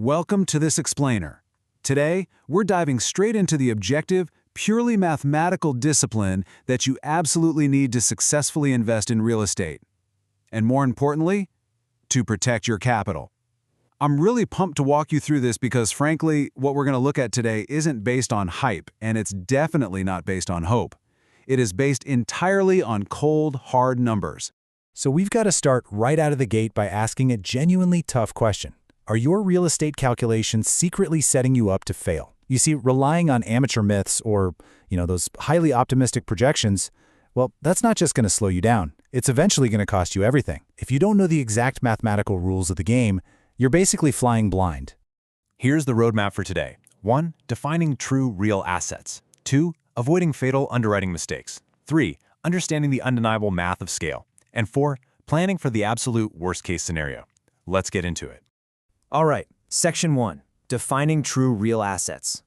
Welcome to this explainer. Today, we're diving straight into the objective, purely mathematical discipline that you absolutely need to successfully invest in real estate. And more importantly, to protect your capital. I'm really pumped to walk you through this because, frankly, what we're going to look at today isn't based on hype, and it's definitely not based on hope. It is based entirely on cold, hard numbers. So we've got to start right out of the gate by asking a genuinely tough question. Are your real estate calculations secretly setting you up to fail? You see, relying on amateur myths or, those highly optimistic projections, well, that's not just going to slow you down. It's eventually going to cost you everything. If you don't know the exact mathematical rules of the game, you're basically flying blind. Here's the roadmap for today. 1. Defining true real assets. 2. Avoiding fatal underwriting mistakes. 3. Understanding the undeniable math of scale. And 4. Planning for the absolute worst-case scenario. Let's get into it. All right, Section 1, Defining True Real Assets.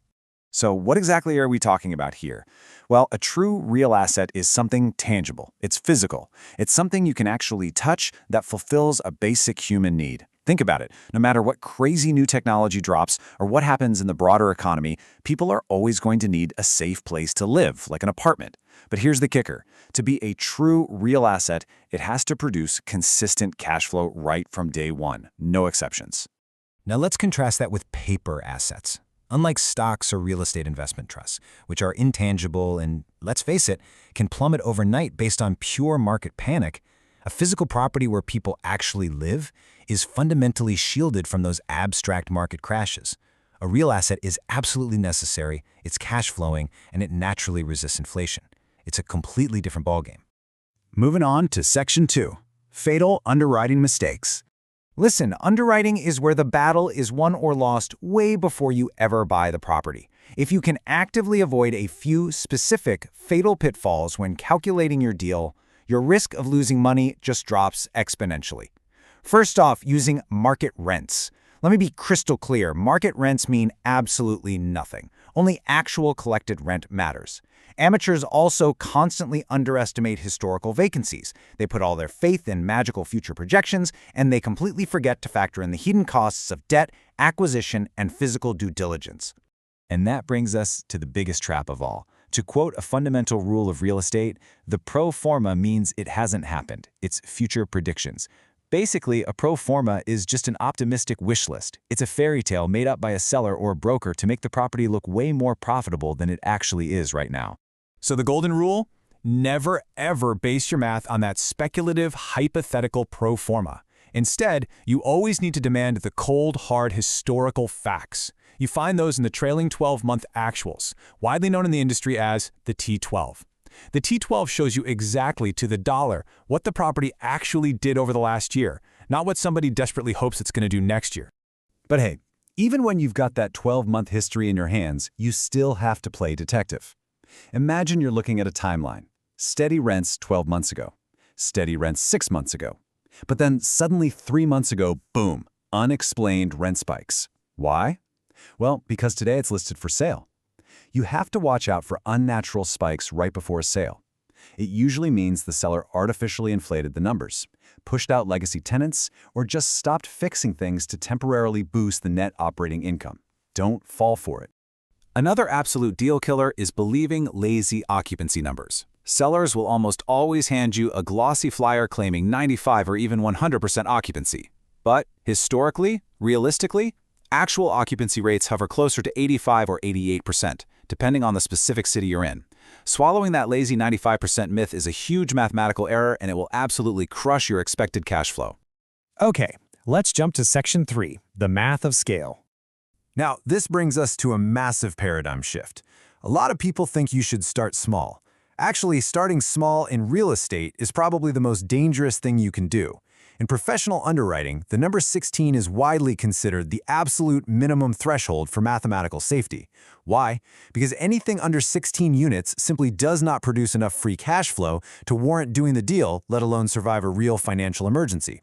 So what exactly are we talking about here? Well, a true real asset is something tangible. It's physical. It's something you can actually touch that fulfills a basic human need. Think about it. No matter what crazy new technology drops or what happens in the broader economy, people are always going to need a safe place to live, like an apartment. But here's the kicker. To be a true real asset, it has to produce consistent cash flow right from day one. No exceptions. Now let's contrast that with paper assets. Unlike stocks or real estate investment trusts, which are intangible and, let's face it, can plummet overnight based on pure market panic, a physical property where people actually live is fundamentally shielded from those abstract market crashes. A real asset is absolutely necessary, it's cash flowing, and it naturally resists inflation. It's a completely different ballgame. Moving on to Section 2, Fatal Underwriting Mistakes. Listen, underwriting is where the battle is won or lost way before you ever buy the property. If you can actively avoid a few specific fatal pitfalls when calculating your deal, your risk of losing money just drops exponentially. First off, using market rents. Let me be crystal clear, market rents mean absolutely nothing. Only actual collected rent matters. Amateurs also constantly underestimate historical vacancies. They put all their faith in magical future projections, and they completely forget to factor in the hidden costs of debt, acquisition, and physical due diligence. And that brings us to the biggest trap of all. To quote a fundamental rule of real estate, the pro forma means it hasn't happened. It's future predictions. Basically, a pro forma is just an optimistic wish list. It's a fairy tale made up by a seller or a broker to make the property look way more profitable than it actually is right now. So the golden rule? Never ever base your math on that speculative, hypothetical pro forma. Instead, you always need to demand the cold, hard, historical facts. You find those in the trailing 12-month actuals, widely known in the industry as the T12. The T12 shows you exactly to the dollar what the property actually did over the last year, not what somebody desperately hopes it's going to do next year. But hey, even when you've got that 12-month history in your hands, you still have to play detective. Imagine you're looking at a timeline. Steady rents 12 months ago. Steady rents 6 months ago. But then suddenly 3 months ago, boom, unexplained rent spikes. Why? Well, because today it's listed for sale. You have to watch out for unnatural spikes right before a sale. It usually means the seller artificially inflated the numbers, pushed out legacy tenants, or just stopped fixing things to temporarily boost the net operating income. Don't fall for it. Another absolute deal killer is believing lazy occupancy numbers. Sellers will almost always hand you a glossy flyer claiming 95 or even 100% occupancy. But historically, realistically, actual occupancy rates hover closer to 85 or 88%, depending on the specific city you're in. Swallowing that lazy 95% myth is a huge mathematical error, and it will absolutely crush your expected cash flow. Okay, let's jump to Section 3, the math of scale. Now, this brings us to a massive paradigm shift. A lot of people think you should start small. Actually, starting small in real estate is probably the most dangerous thing you can do. In professional underwriting, the number 16 is widely considered the absolute minimum threshold for mathematical safety. Why? Because anything under 16 units simply does not produce enough free cash flow to warrant doing the deal, let alone survive a real financial emergency.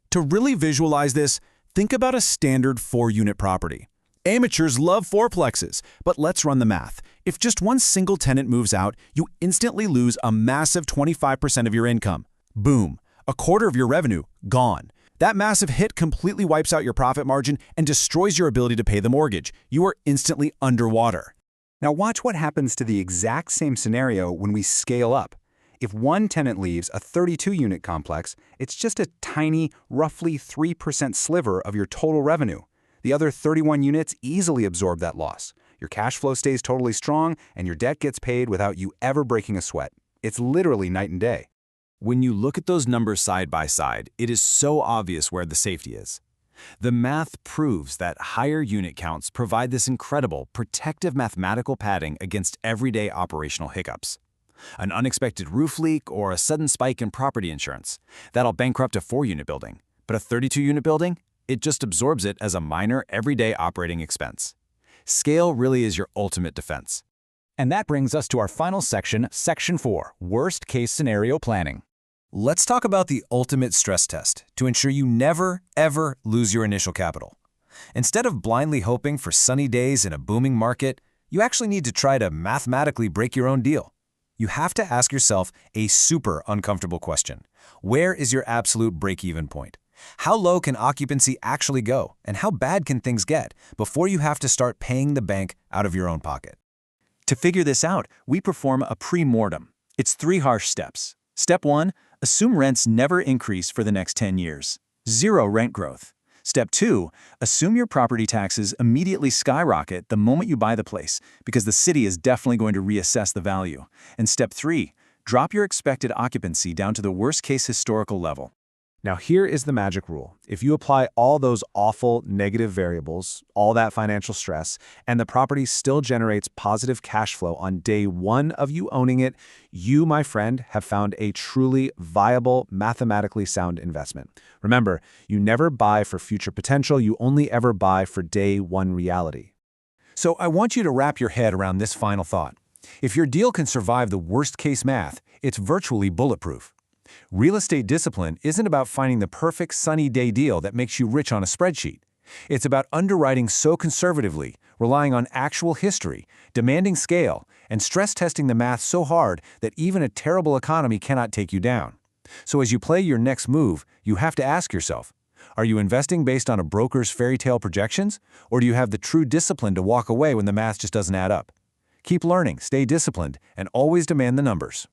To really visualize this, think about a standard 4-unit property. Amateurs love fourplexes, but let's run the math. If just one single tenant moves out, you instantly lose a massive 25% of your income. Boom. A quarter of your revenue, gone. That massive hit completely wipes out your profit margin and destroys your ability to pay the mortgage. You are instantly underwater. Now watch what happens to the exact same scenario when we scale up. If one tenant leaves a 32-unit complex, it's just a tiny, roughly 3% sliver of your total revenue. The other 31 units easily absorb that loss. Your cash flow stays totally strong, and your debt gets paid without you ever breaking a sweat. It's literally night and day. When you look at those numbers side by side, it is so obvious where the safety is. The math proves that higher unit counts provide this incredible, protective mathematical padding against everyday operational hiccups. An unexpected roof leak or a sudden spike in property insurance, that'll bankrupt a 4-unit building. But a 32-unit building? It just absorbs it as a minor, everyday operating expense. Scale really is your ultimate defense. And that brings us to our final section, Section 4, Worst Case Scenario Planning. Let's talk about the ultimate stress test to ensure you never, ever lose your initial capital. Instead of blindly hoping for sunny days in a booming market, you actually need to try to mathematically break your own deal. You have to ask yourself a super uncomfortable question. Where is your absolute break-even point? How low can occupancy actually go, and how bad can things get before you have to start paying the bank out of your own pocket? To figure this out, we perform a pre-mortem. It's 3 harsh steps. Step 1, assume rents never increase for the next 10 years. 0 rent growth. Step 2, assume your property taxes immediately skyrocket the moment you buy the place, because the city is definitely going to reassess the value. And Step 3, drop your expected occupancy down to the worst-case historical level. Now here is the magic rule. If you apply all those awful negative variables, all that financial stress, and the property still generates positive cash flow on day 1 of you owning it, you, my friend, have found a truly viable, mathematically sound investment. Remember, you never buy for future potential, you only ever buy for day 1 reality. So I want you to wrap your head around this final thought. If your deal can survive the worst-case math, it's virtually bulletproof. Real estate discipline isn't about finding the perfect sunny day deal that makes you rich on a spreadsheet. It's about underwriting so conservatively, relying on actual history, demanding scale, and stress testing the math so hard that even a terrible economy cannot take you down. So as you play your next move, you have to ask yourself, are you investing based on a broker's fairy tale projections, or do you have the true discipline to walk away when the math just doesn't add up? Keep learning, stay disciplined, and always demand the numbers.